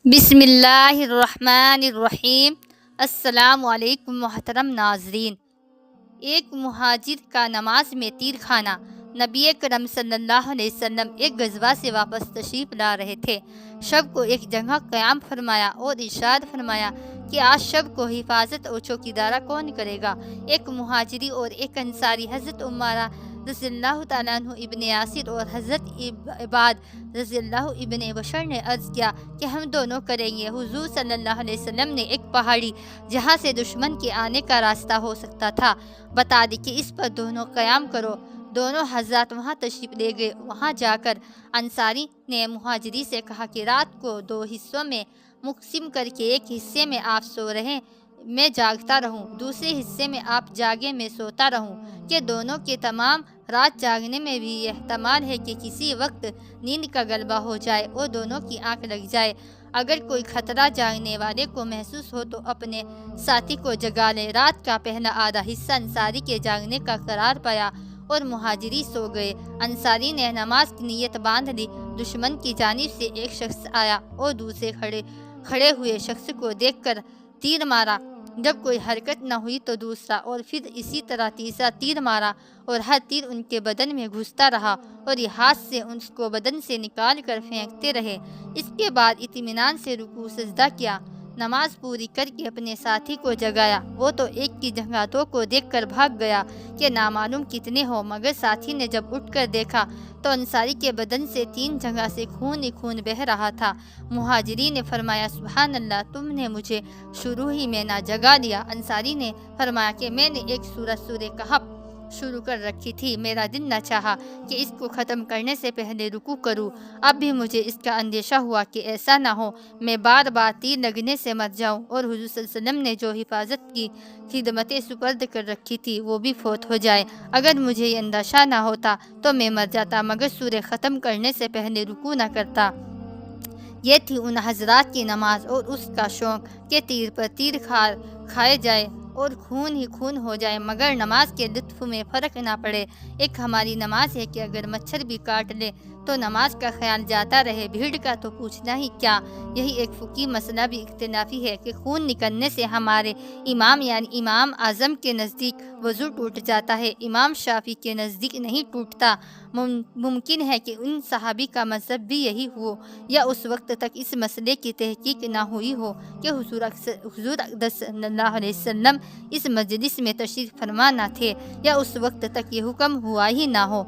بسم اللہ الرحمن الرحیم۔ السلام علیکم محترم ناظرین۔ ایک مہاجر کا نماز میں تیر کھانا۔ نبی کرم صلی اللہ علیہ وسلم ایک غزوہ سے واپس تشریف لا رہے تھے۔ شب کو ایک جگہ قیام فرمایا اور ارشاد فرمایا کہ آج شب کو حفاظت اور چوکیدارہ کون کرے گا؟ ایک مہاجری اور ایک انصاری، حضرت عمارہ رضی اللہ تعالیٰ عنہ ابن یاسر اور حضرت عباد رضی اللہ ابن بشر نے عرض کیا کہ ہم دونوں کریں گے۔ حضور صلی اللہ علیہ وسلم نے ایک پہاڑی جہاں سے دشمن کے آنے کا راستہ ہو سکتا تھا بتا دی کہ اس پر دونوں قیام کرو۔ دونوں حضرات وہاں تشریف لے گئے۔ وہاں جا کر انصاری نے مہاجری سے کہا کہ رات کو 2 حصوں میں مقسم کر کے ایک حصے میں آپ سو رہیں، میں جاگتا رہوں، دوسرے حصے میں آپ جاگے، میں سوتا رہوں، کہ دونوں کے تمام رات جاگنے میں بھی یہ احتمال ہے کہ کسی وقت نیند کا غلبہ ہو جائے اور دونوں کی آنکھ لگ جائے۔ اگر کوئی خطرہ جاگنے والے کو محسوس ہو تو اپنے ساتھی کو جگا لے۔ رات کا پہلا آدھا حصہ انصاری کے جاگنے کا قرار پایا اور مہاجری سو گئے۔ انصاری نے نماز کی نیت باندھ لی۔ دشمن کی جانب سے ایک شخص آیا اور دوسرے کھڑے ہوئے شخص کو دیکھ کر تیر مارا۔ جب کوئی حرکت نہ ہوئی تو دوسرا اور پھر اسی طرح تیسرا تیر مارا اور ہر تیر ان کے بدن میں گھستا رہا اور یہ ہاتھ سے اس کو بدن سے نکال کر پھینکتے رہے۔ اس کے بعد اطمینان سے رکوع سجدہ کیا، نماز پوری کر کے اپنے ساتھی کو جگایا۔ وہ تو ایک کی جگہ 2 کو دیکھ کر بھاگ گیا کہ نامعلوم کتنے ہو، مگر ساتھی نے جب اٹھ کر دیکھا تو انصاری کے بدن سے 3 جگہ سے خون ہی خون بہہ رہا تھا۔ مہاجری نے فرمایا سبحان اللہ، تم نے مجھے شروع ہی میں نہ جگا دیا۔ انصاری نے فرمایا کہ میں نے ایک سورہ کہف شروع کر رکھی تھی، میرا دل نہ چاہا کہ اس کو ختم کرنے سے پہلے رکوع کروں۔ اب بھی مجھے اس کا اندیشہ ہوا کہ ایسا نہ ہو میں بار بار تیر لگنے سے مر جاؤں اور حضور صلی اللہ علیہ وسلم نے جو حفاظت کی خدمتیں سپرد کر رکھی تھی وہ بھی فوت ہو جائے۔ اگر مجھے یہ اندیشہ نہ ہوتا تو میں مر جاتا، مگر سورہ ختم کرنے سے پہلے رکوع نہ کرتا۔ یہ تھی ان حضرات کی نماز اور اس کا شوق کہ تیر پر تیر کھائے جائے اور خون ہی خون ہو جائے مگر نماز کے لطف میں فرق نہ پڑے۔ ایک ہماری نماز ہے کہ اگر مچھر بھی کاٹ لے تو نماز کا خیال جاتا رہے، بھیڑ کا تو پوچھنا ہی کیا۔ یہی ایک فقہی مسئلہ بھی اختلافی ہے کہ خون نکلنے سے ہمارے امام یعنی امام اعظم کے نزدیک وضو ٹوٹ جاتا ہے، امام شافعی کے نزدیک نہیں ٹوٹتا۔ ممکن ہے کہ ان صحابی کا مذہب بھی یہی ہو یا اس وقت تک اس مسئلے کی تحقیق نہ ہوئی ہو کہ حضور اقدس صلی اللہ علیہ وسلم اس مجلس میں تشریف فرما نہ تھے، یا اس وقت تک یہ حکم ہوا ہی نہ ہو۔